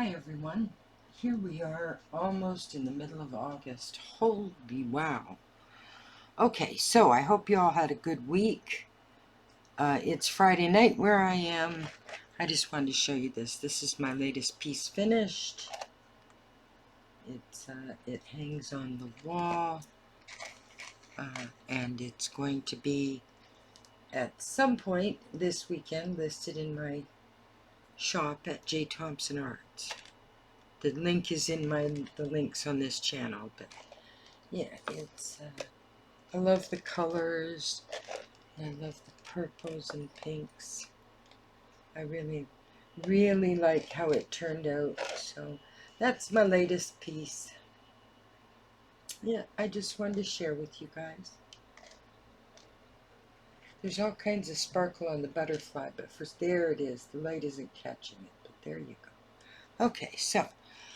Hi everyone, here we are almost in the middle of August. Holy wow. Okay, so I hope you all had a good week. It's Friday night where I am. I just wanted to show you this. This is my latest piece finished. It hangs on the wall, and it's going to be at some point this weekend listed in my shop at J. Thompson Arts. The link is in the links on this channel, but yeah, I love the colors, I love the purples and pinks. I really, really like how it turned out, so that's my latest piece. Yeah, I just wanted to share with you guys. There's all kinds of sparkle on the butterfly, but first, there it is. The light isn't catching it, but there you go. Okay, so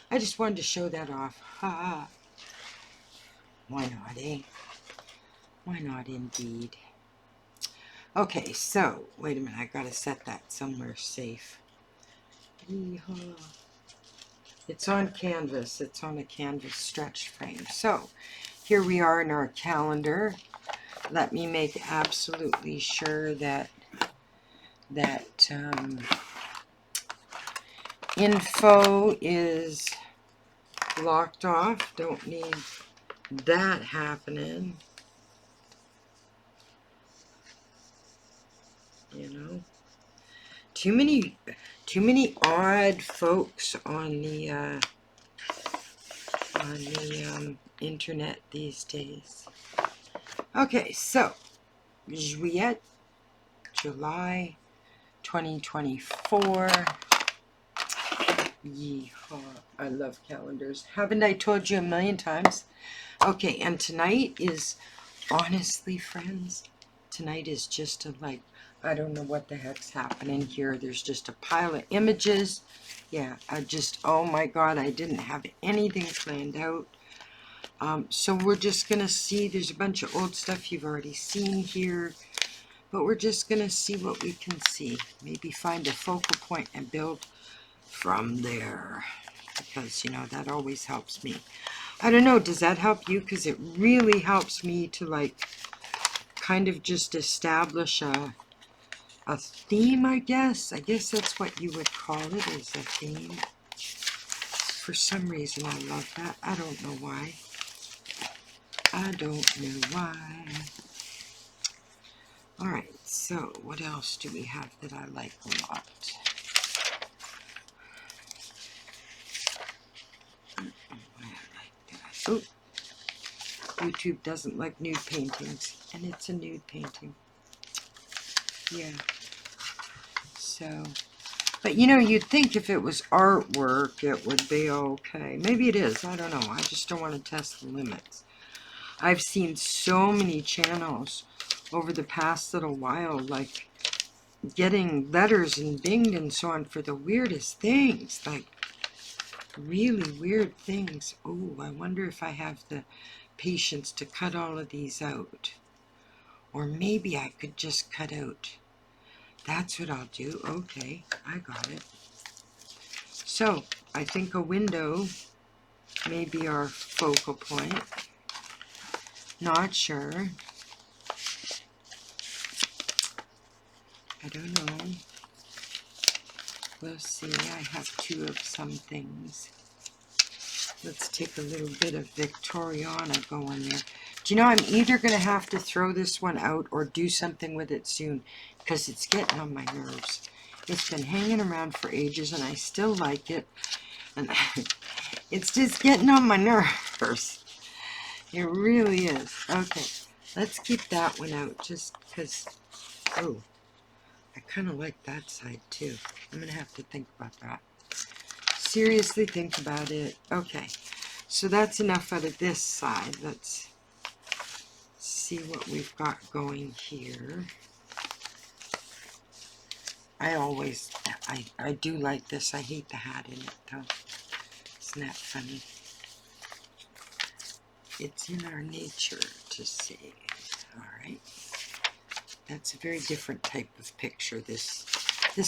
I just wanted to show that off. Ha! Why not, eh? Why not, indeed? Okay, so, wait a minute, I gotta set that somewhere safe. Yeehaw. It's on canvas, it's on a canvas stretch frame. So, here we are in our calendar. Let me make absolutely sure that info is blocked off. Don't need that happening. You know, too many odd folks on the internet these days. Okay, so Juliet, July 2024. Yeehaw! I love calendars. Haven't I told you a million times? Okay, and tonight is, honestly, friends, tonight is just I don't know what the heck's happening here. There's just a pile of images. Yeah, oh my God, I didn't have anything planned out. So we're just going to see, there's a bunch of old stuff you've already seen here, but we're just going to see what we can see. Maybe find a focal point and build from there, because, you know, that always helps me. I don't know, does that help you? Because it really helps me to, kind of just establish a theme, I guess. I guess that's what you would call it, is a theme. For some reason, I love that. I don't know why. I don't know why. Alright, so what else do we have that I like a lot? Oh, YouTube doesn't like nude paintings, and it's a nude painting. Yeah. So, but you know, you'd think if it was artwork, it would be okay. Maybe it is. I don't know. I just don't want to test the limits. I've seen so many channels over the past little while, like, getting letters and binged and so on for the weirdest things, like really weird things. Oh, I wonder if I have the patience to cut all of these out. Or maybe I could just cut out. That's what I'll do. Okay, I got it. So, I think a window may be our focal point. Not sure. I don't know. We'll see. I have two of some things. Let's take a little bit of Victoriana going there. Do you know, I'm either going to have to throw this one out or do something with it soon, because it's getting on my nerves. It's been hanging around for ages, and I still like it. And it's just getting on my nerves. It really is. Okay, let's keep that one out, just because, oh, I kind of like that side, too. I'm going to have to think about that. Seriously think about it. Okay, so that's enough out of this side. Let's see what we've got going here. I do like this. I hate the hat in it, though. Isn't that funny? It's in our nature to see. Alright. That's a very different type of picture. This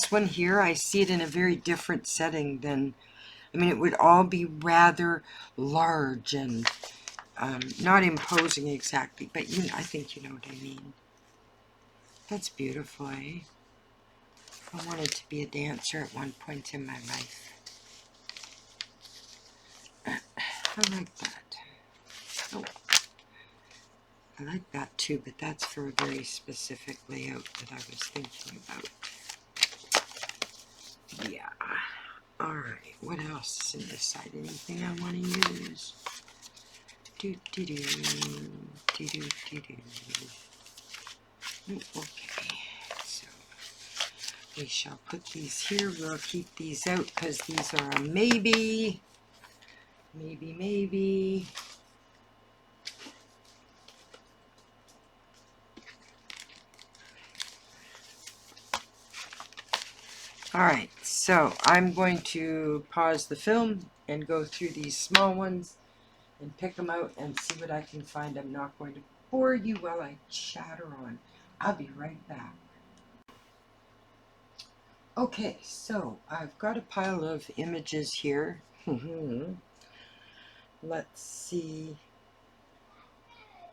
one here, I see it in a very different setting than I mean, it would all be rather large and not imposing exactly, but I think you know what I mean. That's beautiful, eh? I wanted to be a dancer at one point in my life. I like that. Oh, I like that too, but that's for a very specific layout that I was thinking about. Yeah. Alright, what else is in this side? Anything I want to use? Okay, so we shall put these here. We'll keep these out because these are a maybe. Maybe. Alright, so I'm going to pause the film and go through these small ones and pick them out and see what I can find. I'm not going to bore you while I chatter on. I'll be right back. Okay, so I've got a pile of images here. Let's see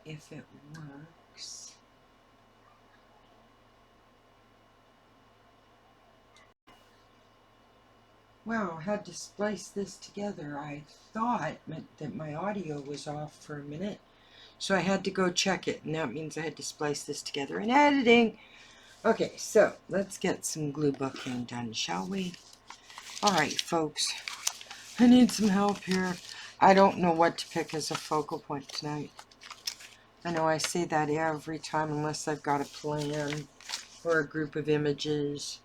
if it works. Wow, I had to splice this together. I thought that my audio was off for a minute, so I had to go check it, and that means I had to splice this together in editing. Okay, so let's get some glue booking done, shall we? Alright, folks, I need some help here. I don't know what to pick as a focal point tonight. I know I say that every time unless I've got a plan or a group of images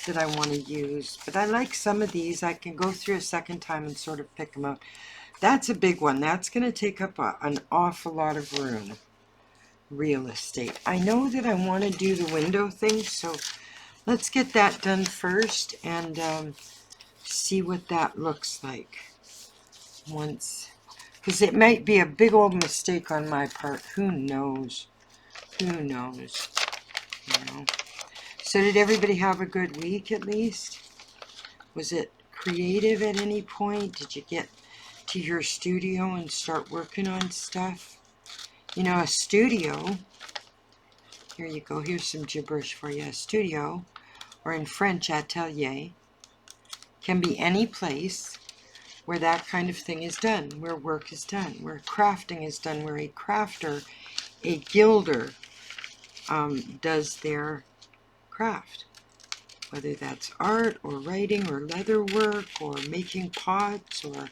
that I want to use. But I like some of these. I can go through a second time and sort of pick them out. That's a big one. That's going to take up an awful lot of room. Real estate. I know that I want to do the window thing, so let's get that done first and see what that looks like once. Because it might be a big old mistake on my part. Who knows? Who knows? You know. So did everybody have a good week at least? Was it creative at any point? Did you get to your studio and start working on stuff? You know, a studio, here you go, here's some gibberish for you. A studio, or in French, atelier, can be any place where that kind of thing is done, where work is done, where crafting is done, where a crafter, a gilder, does their craft. Whether that's art or writing or leather work or making pots or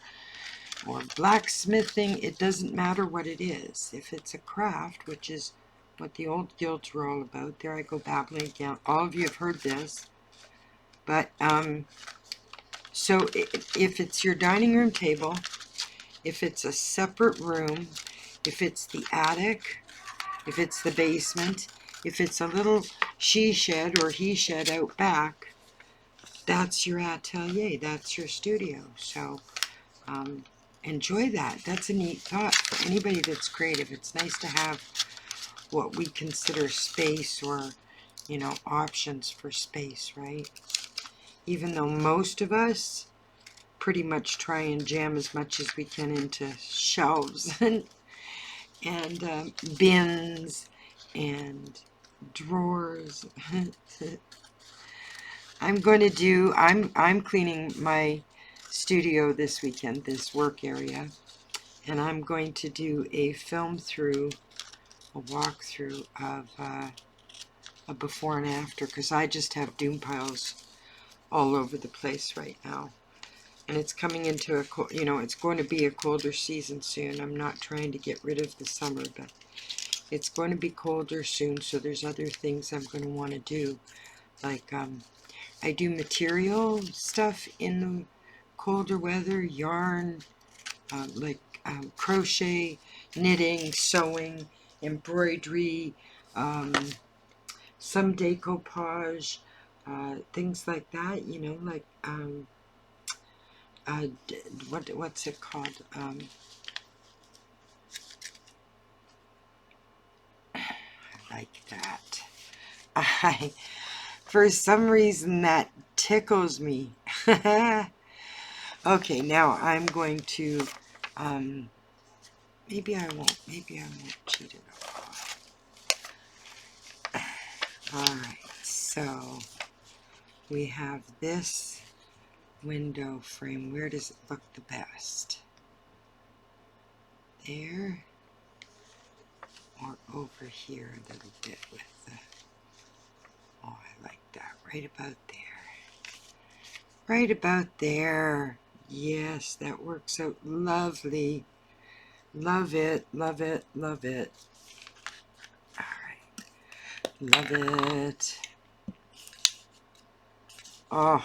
blacksmithing, it doesn't matter what it is. If it's a craft, which is what the old guilds were all about, there I go babbling again. All of you have heard this. But, so if it's your dining room table, if it's a separate room, if it's the attic, if it's the basement, if it's a little she shed or he shed out back, that's your atelier, that's your studio. So enjoy that. That's a neat thought for anybody that's creative. It's nice to have what we consider space or, you know, options for space, right? Even though most of us pretty much try and jam as much as we can into shelves and bins and drawers. I'm cleaning my studio this weekend, this work area, and I'm going to do a walkthrough of a before and after, because I just have doom piles all over the place right now. And it's coming into it's going to be a colder season soon. I'm not trying to get rid of the summer, but it's going to be colder soon, so there's other things I'm going to want to do. Like, I do material stuff in the colder weather, yarn, crochet, knitting, sewing, embroidery, some decoupage, things like that, you know, like, what's it called? I like that. For some reason that tickles me. Okay, now I'm going to, maybe I won't cheat it off. Alright, so we have this window frame. Where does it look the best? There, or over here a little bit with the, oh, I like that, right about there. Right about there. Yes, that works out lovely. Love it, love it, love it. Alright, love it. Oh,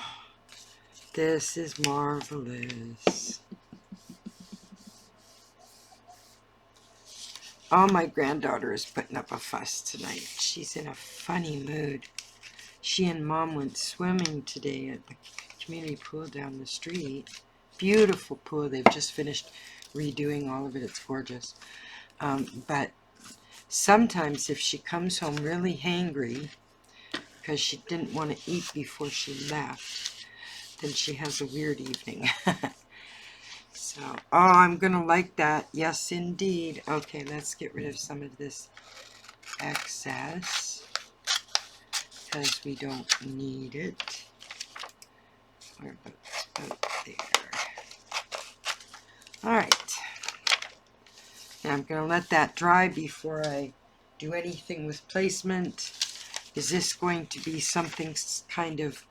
this is marvelous. Oh, my granddaughter is putting up a fuss tonight. She's in a funny mood. She and Mom went swimming today at the community pool down the street. Beautiful pool. They've just finished redoing all of it. It's gorgeous. But sometimes if she comes home really hangry because she didn't want to eat before she left, then she has a weird evening. So, oh, I'm going to like that. Yes, indeed. Okay, let's get rid of some of this excess because we don't need it. Where about there? Alright. Now I'm going to let that dry before I do anything with placement. Is this going to be something kind of,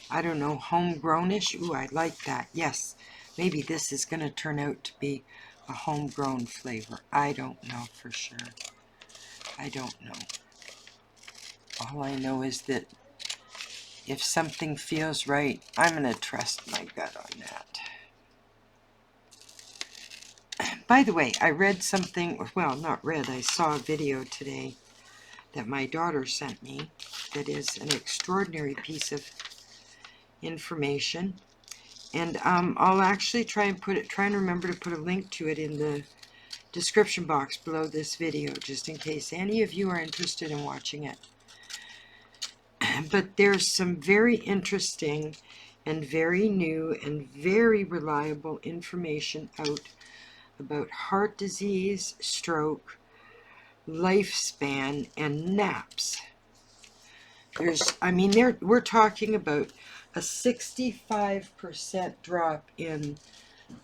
I don't know, homegrown-ish? Ooh, I like that. Yes. Maybe this is going to turn out to be a homegrown flavor. I don't know for sure. I don't know. All I know is that if something feels right, I'm going to trust my gut on that. By the way, I read something, well, not read, I saw a video today that my daughter sent me that is an extraordinary piece of information. And I'll actually try and remember to put a link to it in the description box below this video, just in case any of you are interested in watching it. But there's some very interesting and very new and very reliable information out about heart disease, stroke, lifespan, and naps. We're talking about a 65% drop in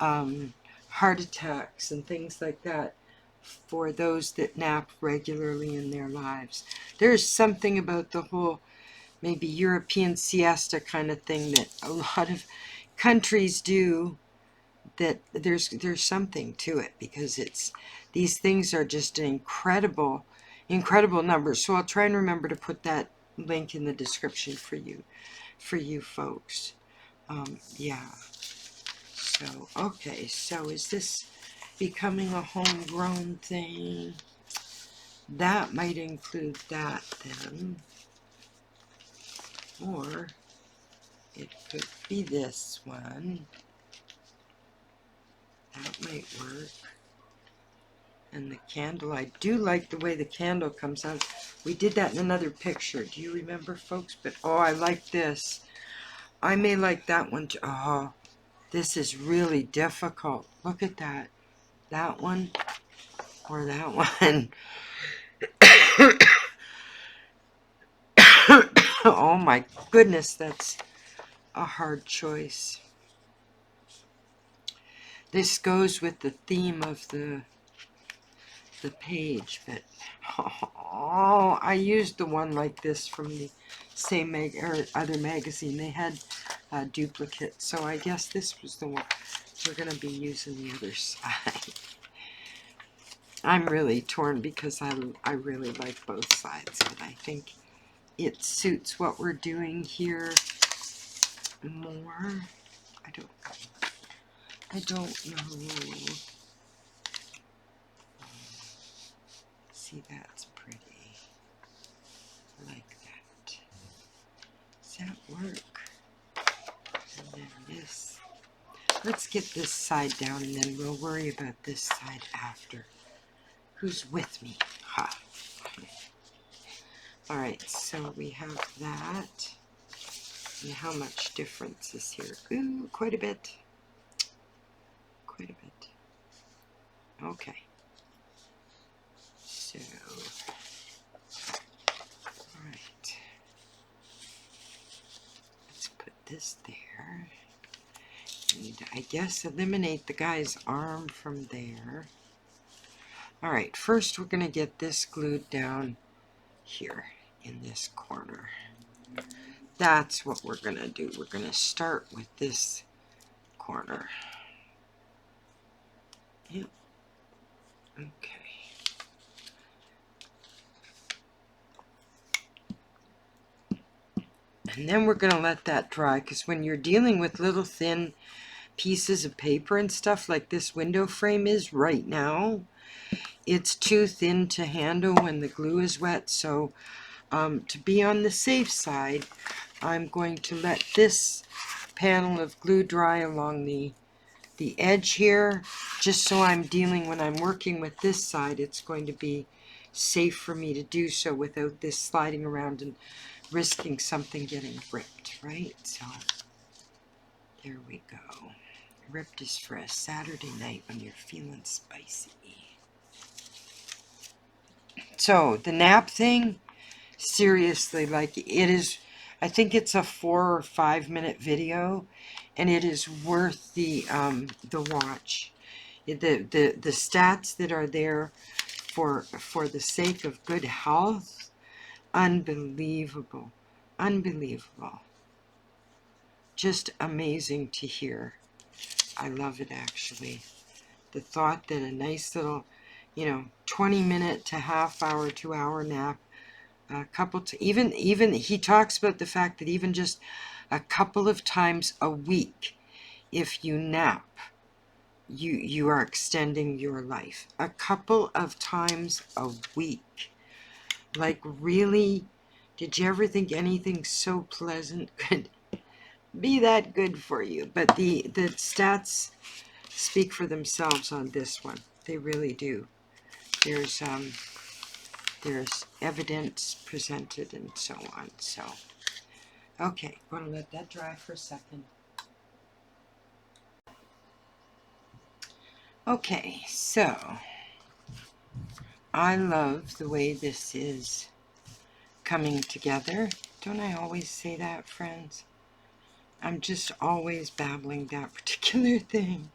heart attacks and things like that for those that nap regularly in their lives. There's something about the whole maybe European siesta kind of thing that a lot of countries do, that there's something to it, because these things are just an incredible numbers. So I'll try and remember to put that link in the description for you folks. Yeah. So, okay, so is this becoming a homegrown thing? That might include that then. Or it could be this one. That might work. And the candle, I do like the way the candle comes out. We did that in another picture. Do you remember, folks? But, oh, I like this. I may like that one too. Oh, this is really difficult. Look at that. That one or that one. Oh my goodness, that's a hard choice. This goes with the theme of the page, but oh, I used the one like this from the same other magazine. They had a duplicate, so I guess this was the one. We're going to be using the other side. I'm really torn because I really like both sides, but I think it suits what we're doing here more. I don't know. See, that's pretty. I like that. Does that work? And then this. Let's get this side down, and then we'll worry about this side after. Who's with me? Ha! Alright, so we have that. And how much difference is here? Ooh, quite a bit. quite a bit. Okay. So, alright. Let's put this there. And I guess eliminate the guy's arm from there. Alright, first we're going to get this glued down here in this corner. That's what we're going to do. We're going to start with this corner. Yep. Okay. And then we're going to let that dry, because when you're dealing with little thin pieces of paper and stuff like this window frame is right now, it's too thin to handle when the glue is wet. So to be on the safe side, I'm going to let this panel of glue dry along the edge here, just so I'm dealing, when I'm working with this side, it's going to be safe for me to do so without this sliding around and risking something getting ripped, right? So there we go. Ripped is for a Saturday night when you're feeling spicy. So the nap thing, seriously, like, it is, I think it's a 4 or 5 minute video, and it is worth the watch. The stats that are there for the sake of good health, unbelievable, unbelievable, just amazing to hear. I love it, actually. The thought that a nice little, 20-minute to half-hour, 2-hour nap, a couple to even he talks about the fact that even just a couple of times a week, if you nap, you are extending your life. A couple of times a week. Like, really? Did you ever think anything so pleasant could be that good for you? But the stats speak for themselves on this one. They really do. There's evidence presented and so on. So, okay, I'm going to let that dry for a second. Okay, so I love the way this is coming together. Don't I always say that, friends? I'm just always babbling that particular thing.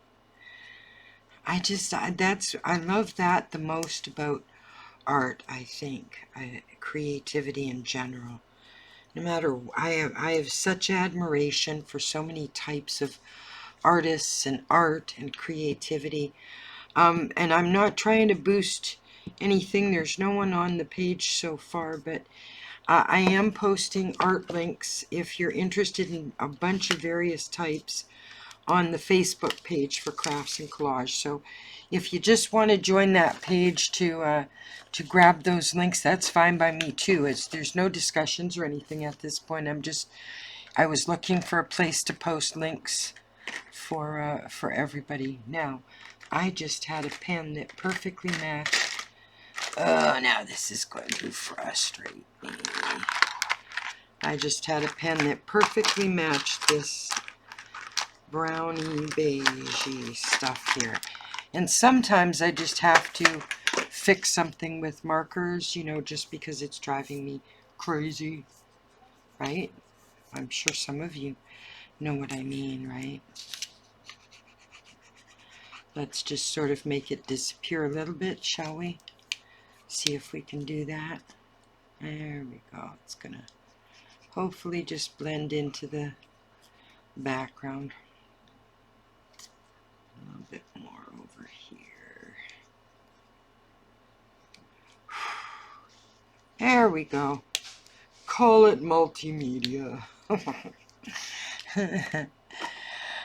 I love that the most about art, I think. Creativity in general. No matter, I have such admiration for so many types of artists and art and creativity. And I'm not trying to boost anything. There's no one on the page so far, but I am posting art links if you're interested in a bunch of various types on the Facebook page for Crafts and Collage. So if you just want to join that page to grab those links, that's fine by me too. There's no discussions or anything at this point. I was looking for a place to post links for everybody. Now, I just had a pen that perfectly matched. Oh, now this is going to frustrate me. I just had a pen that perfectly matched this browny beigey stuff here. And sometimes I just have to fix something with markers, just because it's driving me crazy, right? I'm sure some of you know what I mean, right? Let's just sort of make it disappear a little bit, shall we? See if we can do that. There we go. It's gonna hopefully just blend into the background. A little bit more over here. There we go. Call it multimedia.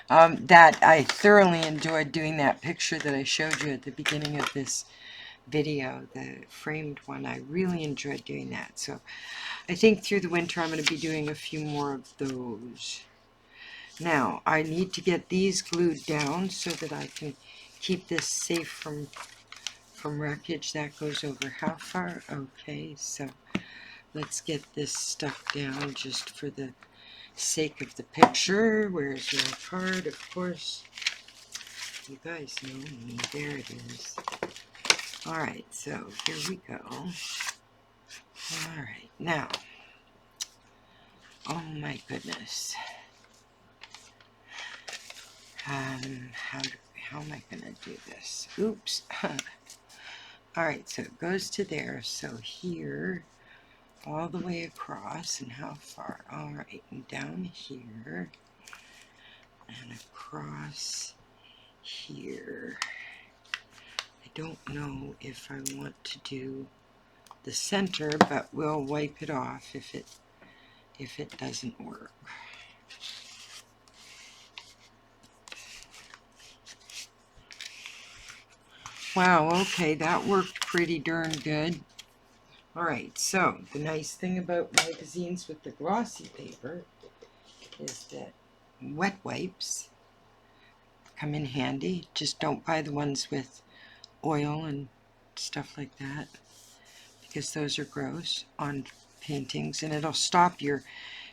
That I thoroughly enjoyed doing that picture that I showed you at the beginning of this video, the framed one. I really enjoyed doing that. So I think through the winter I'm going to be doing a few more of those. Now I need to get these glued down so that I can keep this safe from wreckage. That goes over how far? Okay, so let's get this stuck down just for the sake of the picture. Where's your card? Of course. You guys know me. There it is. Alright, so here we go. Alright, now. Oh my goodness. How am I going to do this? Oops. Alright, so it goes to there. So here, all the way across, and how far? Alright, and down here, and across here. I don't know if I want to do the center, but we'll wipe it off if it doesn't work. Wow, okay, that worked pretty darn good. Alright, so the nice thing about magazines with the glossy paper is that wet wipes come in handy. Just don't buy the ones with oil and stuff like that, because those are gross on paintings, and it'll stop your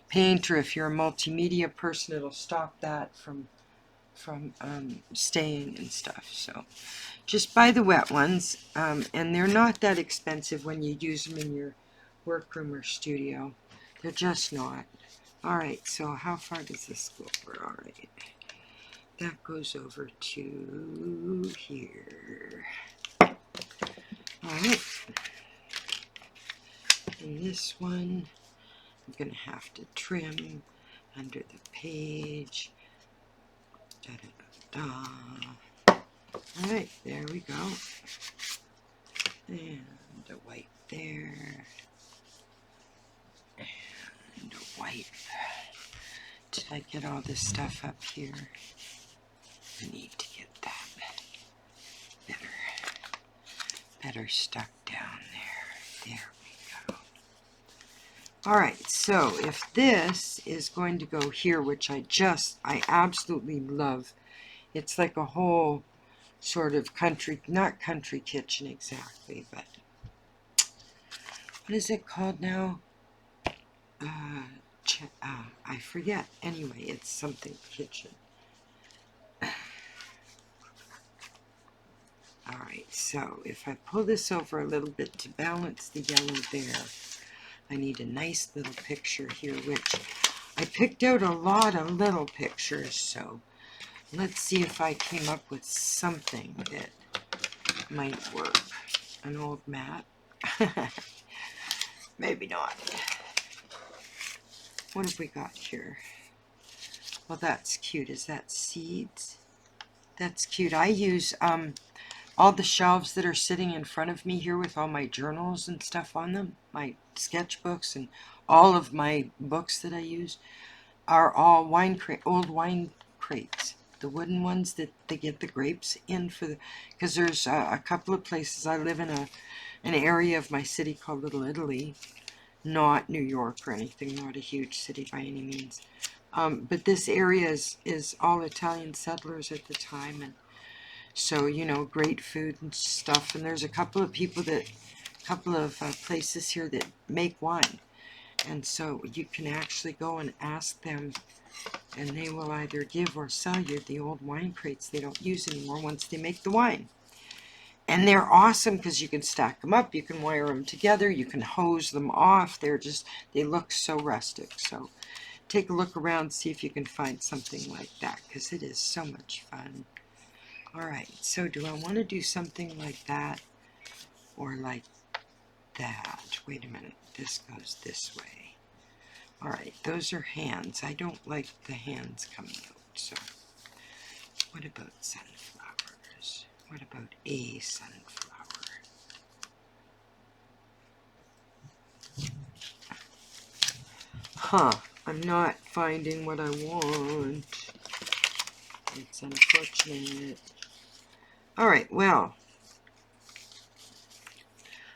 paint, or if you're a multimedia person, it'll stop that from staying and stuff. So just buy the wet ones, and they're not that expensive when you use them in your workroom or studio. They're just not. Alright, so how far does this go over? Alright, that goes over to here. Alright, and this one I'm going to have to trim under the page. Da, da, da, da. Alright, there we go. And a wipe there. And a wipe. Did I get all this stuff up here? I need to get that better stuck down there. There we go. Alright, so if this is going to go here, which I absolutely love. It's like a whole sort of country, not country kitchen exactly, but what is it called now? I forget. Anyway, it's something kitchen. Alright, so if I pull this over a little bit to balance the yellow there, I need a nice little picture here, which I picked out a lot of little pictures, so let's see if I came up with something that might work. An old map? Maybe not. What have we got here? Well, that's cute. Is that seeds? That's cute. I use all the shelves that are sitting in front of me here with all my journals and stuff on them, my sketchbooks, and all of my books that I use are all old wine crates. The wooden ones that they get the grapes in for the, because there's a couple of places. I live in an area of my city called Little Italy, not New York or anything, not a huge city by any means. But this area is all Italian settlers at the time, and so, you know, great food and stuff. And there's a couple of places here that make wine, and so you can actually go and ask them, and they will either give or sell you the old wine crates they don't use anymore once they make the wine. And they're awesome because you can stack them up, you can wire them together, you can hose them off. They look so rustic. So take a look around, see if you can find something like that, because it is so much fun. Alright, so do I want to do something like that or like that? Wait a minute, this goes this way. Alright, those are hands. I don't like the hands coming out, so what about sunflowers? What about a sunflower? Huh, I'm not finding what I want. It's unfortunate. Alright, well,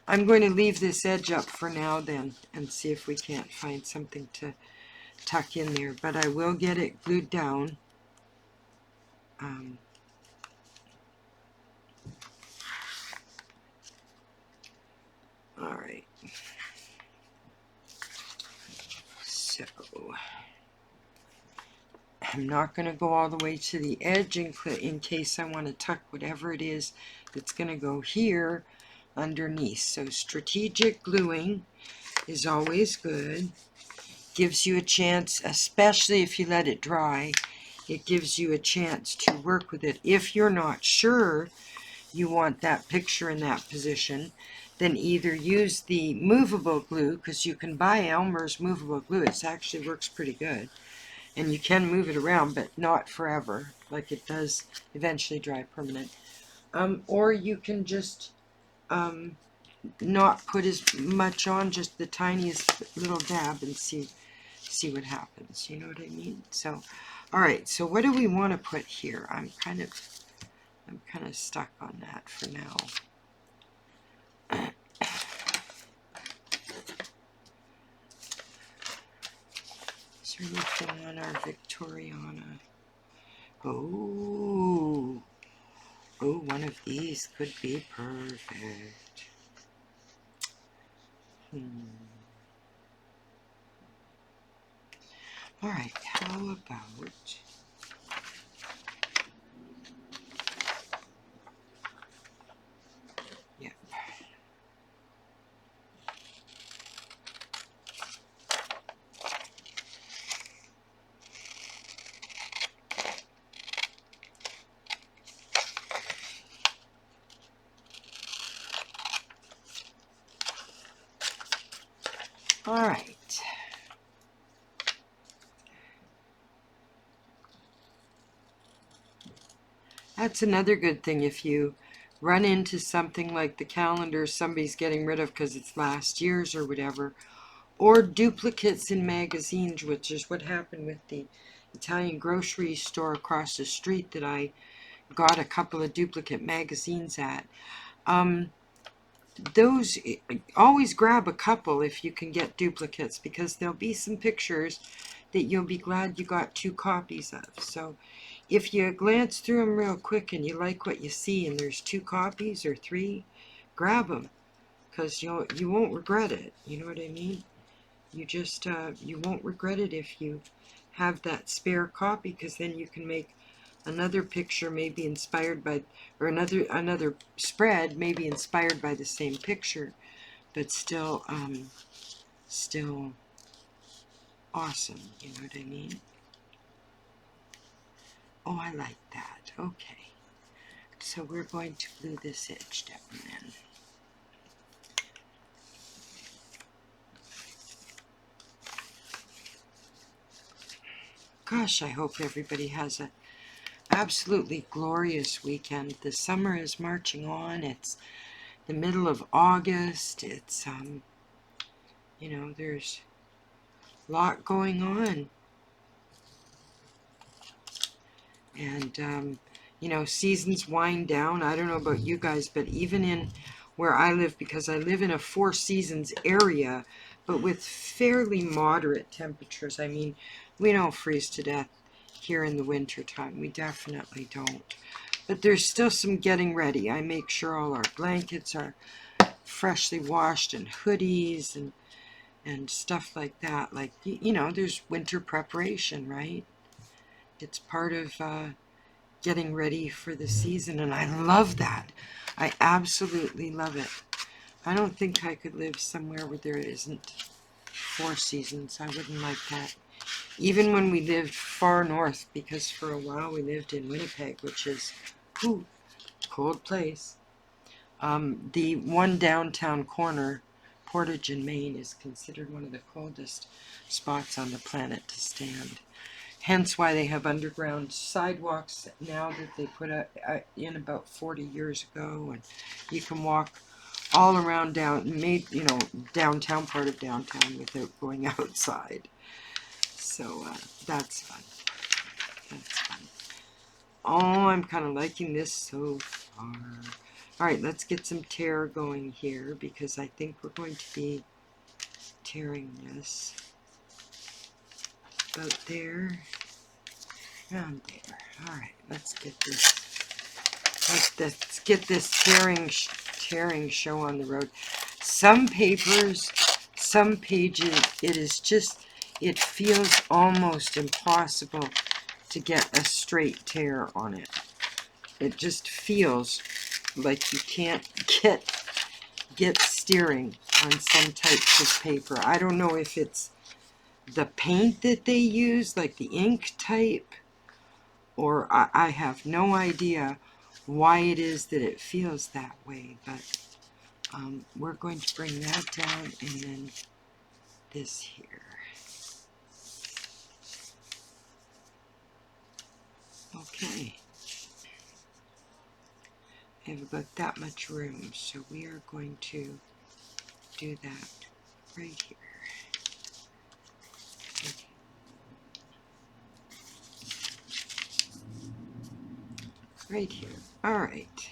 I'm going to leave this edge up for now then and see if we can't find something to tuck in there, but I will get it glued down. Alright, so I'm not going to go all the way to the edge in case I want to tuck whatever it is that's going to go here underneath. So strategic gluing is always good. Gives you a chance, especially if you let it dry, it gives you a chance to work with it. If you're not sure you want that picture in that position, then either use the movable glue, because you can buy Elmer's movable glue. It actually works pretty good. And you can move it around, but not forever, like it does eventually dry permanent. Or you can just not put as much on, just the tiniest little dab, and see what happens. You know what I mean? So, all right. So what do we want to put here? I'm kind of stuck on that for now. Is there anything on our Victoriana? Oh, one of these could be perfect. All right, how about... Yep. All right. That's another good thing if you run into something like the calendar somebody's getting rid of because it's last year's or whatever, or duplicates in magazines, which is what happened with the Italian grocery store across the street that I got a couple of duplicate magazines at. Those, always grab a couple if you can get duplicates, because there'll be some pictures that you'll be glad you got 2 copies of. So if you glance through them real quick and you like what you see and there's 2 copies or 3, grab them, because you won't regret it. You know what I mean? You just you won't regret it if you have that spare copy, because then you can make another picture maybe inspired by, or another spread maybe inspired by the same picture, but still still awesome. You know what I mean? Oh, I like that. Okay, so we're going to glue this edge down then. Gosh, I hope everybody has a absolutely glorious weekend. The summer is marching on. It's the middle of August. It's you know, there's a lot going on, and you know, seasons wind down. I don't know about you guys, but even in where I live, because I live in a 4 seasons area, but with fairly moderate temperatures. I mean, we don't freeze to death here in the winter time. We definitely don't. But there's still some getting ready. I make sure all our blankets are freshly washed, and hoodies and stuff like that. Like, you know, there's winter preparation, right? It's part of getting ready for the season, and I love that. I absolutely love it. I don't think I could live somewhere where there isn't 4 seasons. I wouldn't like that. Even when we lived far north, because for a while we lived in Winnipeg, which is cold place. The one downtown corner, Portage in Maine, is considered one of the coldest spots on the planet to stand. Hence why they have underground sidewalks now that they put in about 40 years ago, and you can walk all around downtown part of downtown without going outside. So that's fun. That's fun. Oh, I'm kind of liking this so far. All right, let's get some tear going here, because I think we're going to be tearing this about there, around there. All right, let's get this tearing show on the road. Some papers, some pages, it feels almost impossible to get a straight tear on it. It just feels like you can't get steering on some types of paper. I don't know if it's the paint that they use, like the ink type, or I have no idea why it is that it feels that way, but we're going to bring that down, and then this here. Okay. I have about that much room, so we are going to do that right here. Okay. Right here. All right.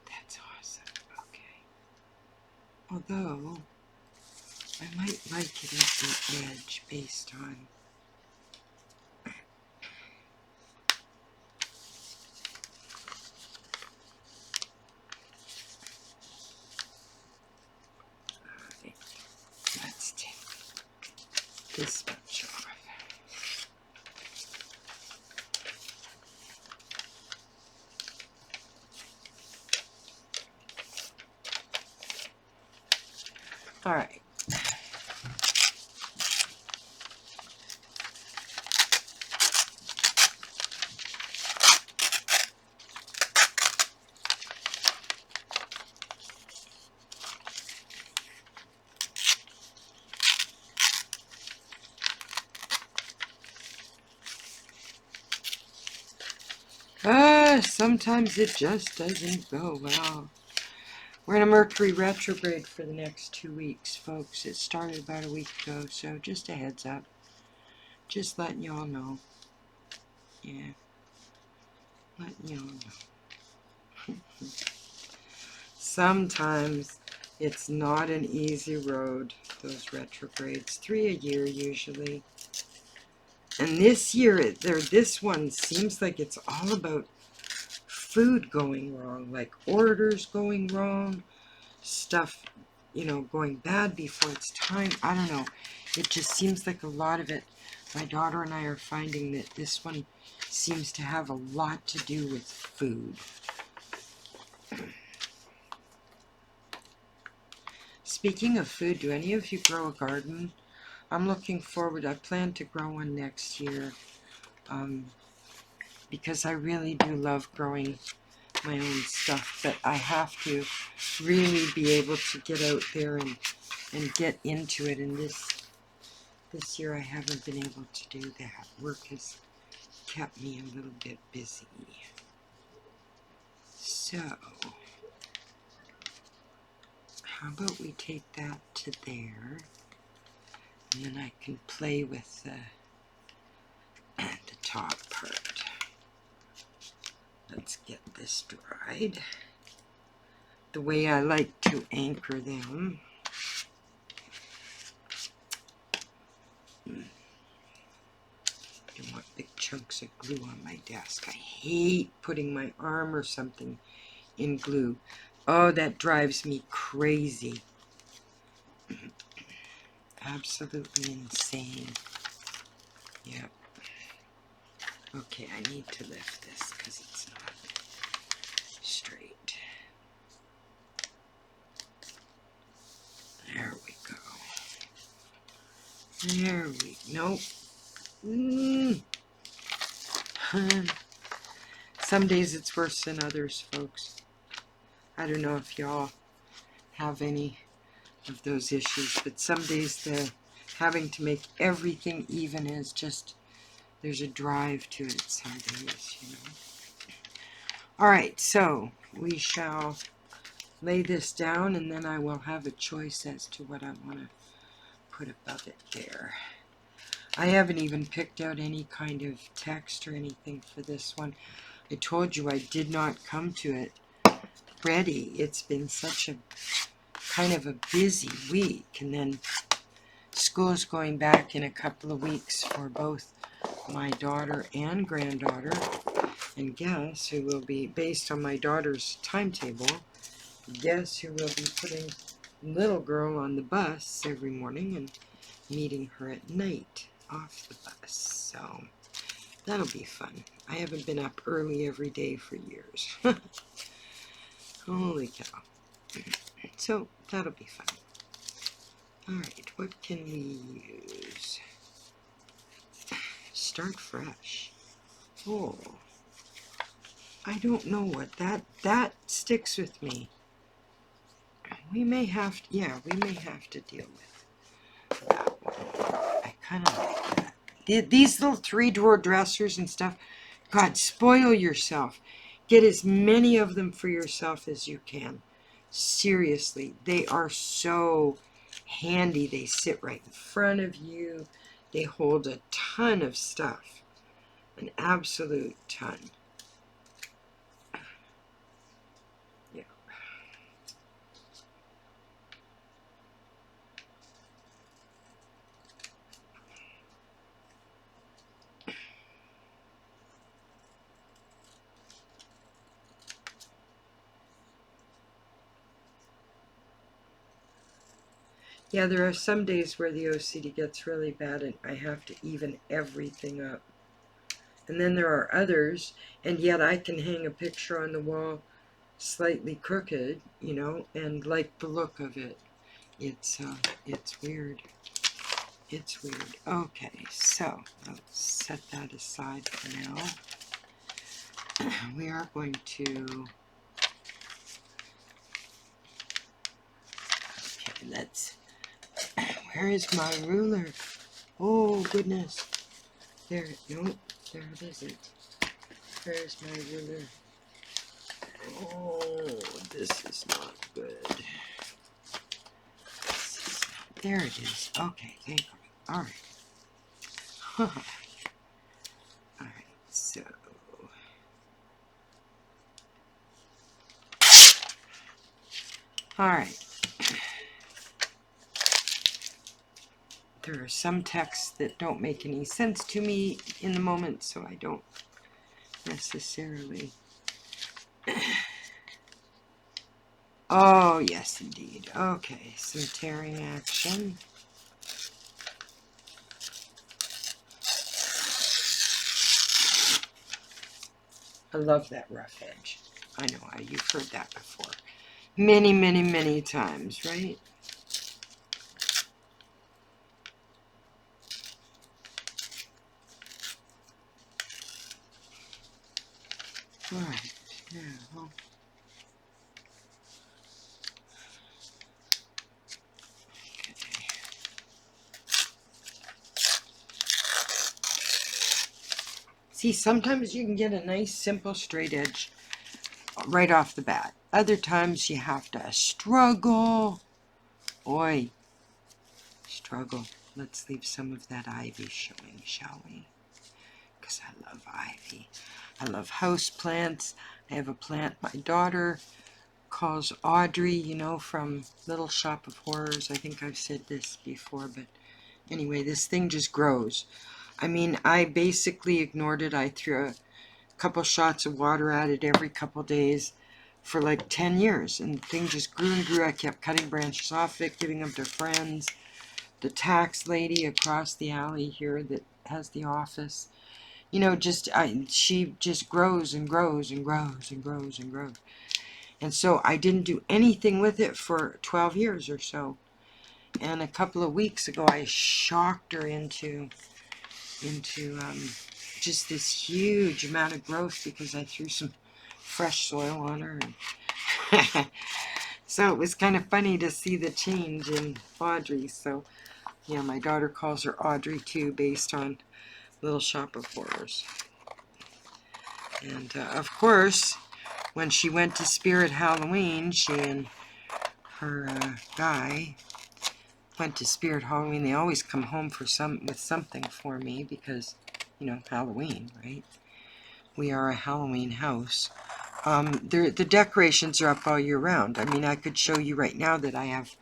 That's awesome. Okay. Although, I might like it at the edge based on let's take this much off. All right. Sometimes it just doesn't go well. We're in a Mercury retrograde for the next 2 weeks, folks. It started about a week ago, so just a heads up. Just letting y'all know. Yeah. Letting y'all know. Sometimes it's not an easy road, those retrogrades. 3 a year usually. And this year, this one seems like it's all about food going wrong, like orders going wrong, stuff, you know, going bad before it's time. I don't know. It just seems like a lot of it. My daughter and I are finding that this one seems to have a lot to do with food. Speaking of food, do any of you grow a garden? I'm looking forward. I plan to grow one next year because I really do love growing my own stuff, but I have to really be able to get out there and get into it, and this year I haven't been able to do that. Work has kept me a little bit busy. So, how about we take that to there, and then I can play with the top part. Let's get this dried. The way I like to anchor them. I don't want big chunks of glue on my desk. I hate putting my arm or something in glue. Oh, that drives me crazy. Absolutely insane. Yep. Okay, I need to lift this because it's not straight. There we go. There we nope. Some days it's worse than others, folks. I don't know if y'all have any of those issues, but some days the having to make everything even is just, there's a drive to it some days, you know. Alright, so we shall lay this down, and then I will have a choice as to what I want to put above it there. I haven't even picked out any kind of text or anything for this one. I told you I did not come to it ready. It's been such a kind of a busy week, and then school's going back in a couple of weeks for both my daughter and granddaughter. And guess who will be, based on my daughter's timetable, guess who will be putting little girl on the bus every morning and meeting her at night off the bus. So That'll be fun. I haven't been up early every day for years. Holy cow. So that'll be fun. Alright, what can we use? Start fresh. Oh, I don't know what that sticks with me. We may have to, yeah, we may have to deal with that one. I kind of like that. These little 3-drawer dressers and stuff, God, spoil yourself. Get as many of them for yourself as you can. Seriously, they are so handy. They sit right in front of you. They hold a ton of stuff. An absolute ton. Yeah. Yeah, there are some days where the OCD gets really bad and I have to even everything up. And then there are others, and yet I can hang a picture on the wall slightly crooked, you know, and like the look of it. It's weird. It's weird. Okay, so let's set that aside for now. We are going to... Okay, let's... Where is my ruler? Oh, goodness. There, no, there it isn't. Where's my ruler? Oh, this is not good. There it is. Okay, thank you. All right. All right, so... All right. There are some texts that don't make any sense to me in the moment, so I don't necessarily... Oh, yes, indeed. Okay, some tearing action. I love that rough edge. I know, you've heard that before. Many, many, many times, right? All right, now... See, sometimes you can get a nice, simple, straight edge right off the bat. Other times you have to struggle. Oi, struggle. Let's leave some of that ivy showing, shall we? Because I love ivy. I love house plants. I have a plant my daughter calls Audrey, you know, from Little Shop of Horrors. I think I've said this before, but anyway, this thing just grows. I mean, I basically ignored it. I threw a couple shots of water at it every couple days for like 10 years, and the thing just grew and grew. I kept cutting branches off it, giving them to friends. The tax lady across the alley here that has the office, you know, she just grows and grows and grows and grows and grows. And so I didn't do anything with it for 12 years or so. And a couple of weeks ago, I shocked her into just this huge amount of growth because I threw some fresh soil on her. And so it was kind of funny to see the change in Audrey. So, yeah, my daughter calls her Audrey too, based on Little Shop of Horrors. And, of course, when she went to Spirit Halloween, she and her guy went to Spirit Halloween. They always come home with something for me because, you know, Halloween, right? We are a Halloween house. The decorations are up all year round. I mean, I could show you right now that I have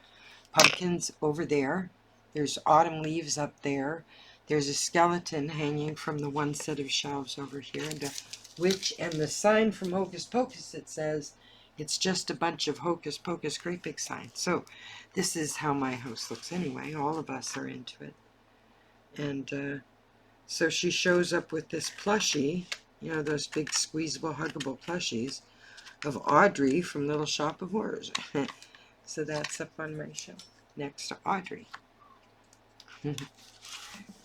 pumpkins over there. There's autumn leaves up there. There's a skeleton hanging from the one set of shelves over here, and a witch, and the sign from Hocus Pocus that says it's just a bunch of Hocus Pocus great big signs. So this is how my house looks anyway. All of us are into it. And So she shows up with this plushie, you know, those big squeezable, huggable plushies of Audrey from Little Shop of Horrors. So that's up on my shelf next to Audrey.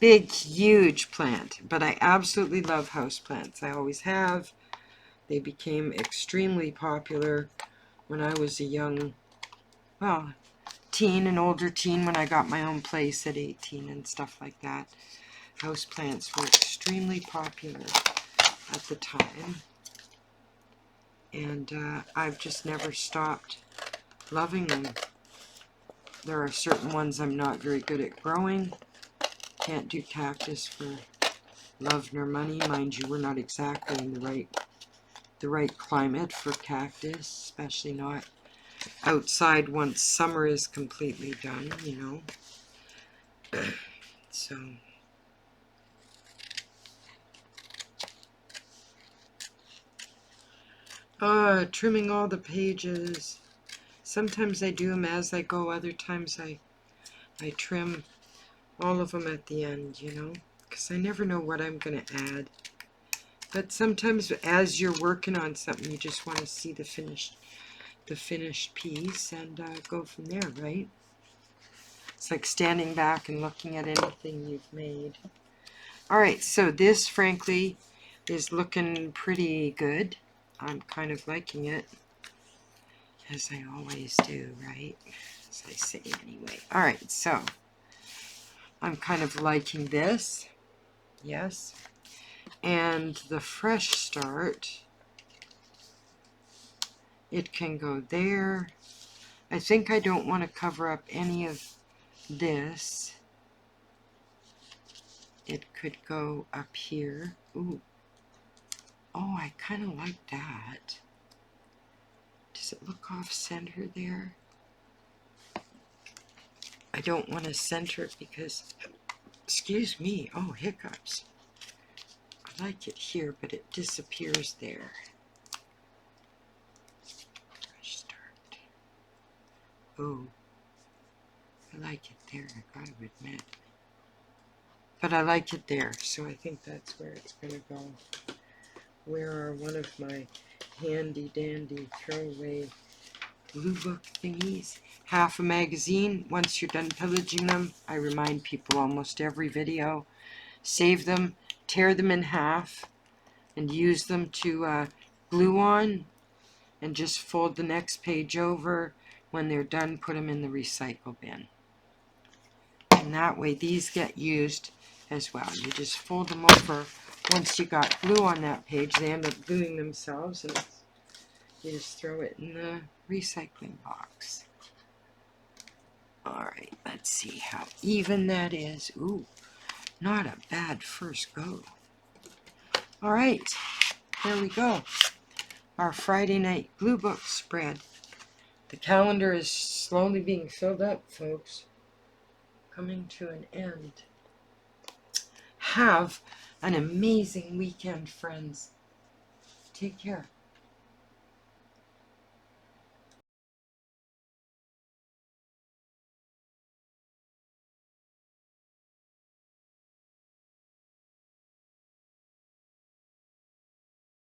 Big, huge plant, but I absolutely love houseplants. I always have. They became extremely popular when I was a young, well, teen, an older teen, when I got my own place at 18 and stuff like that. Houseplants were extremely popular at the time, and I've just never stopped loving them. There are certain ones I'm not very good at growing. Can't do cactus for love nor money. Mind you, we're not exactly in the right climate for cactus, especially not outside once summer is completely done, you know. So trimming all the pages. Sometimes I do them as I go, other times I trim all of them at the end, you know, because I never know what I'm going to add. But sometimes as you're working on something, you just want to see the finished piece and go from there, right? It's like standing back and looking at anything you've made. Alright, so this, frankly, is looking pretty good. I'm kind of liking it, as I always do, right? As I say anyway. Alright, so I'm kind of liking this. Yes. And the fresh start, it can go there. I think I don't want to cover up any of this. It could go up here. Ooh. Oh, I kind of like that. Does it look off center there? I don't want to center it because, excuse me, oh, hiccups. I like it here, but it disappears there. Fresh start. Oh, I like it there, I gotta admit. But I like it there, so I think that's where it's gonna go. Where are one of my handy dandy throwaway Gluebook thingies? Half a magazine. Once you're done pillaging them, I remind people almost every video, save them, tear them in half, and use them to glue on, and just fold the next page over. When they're done, put them in the recycle bin. And that way these get used as well. You just fold them over. Once you got glue on that page, they end up gluing themselves, and you just throw it in the recycling box. Alright, let's see how even that is. Ooh, not a bad first go. Alright, there we go. Our Friday night Gluebook spread. The calendar is slowly being filled up, folks. Coming to an end. Have an amazing weekend, friends. Take care.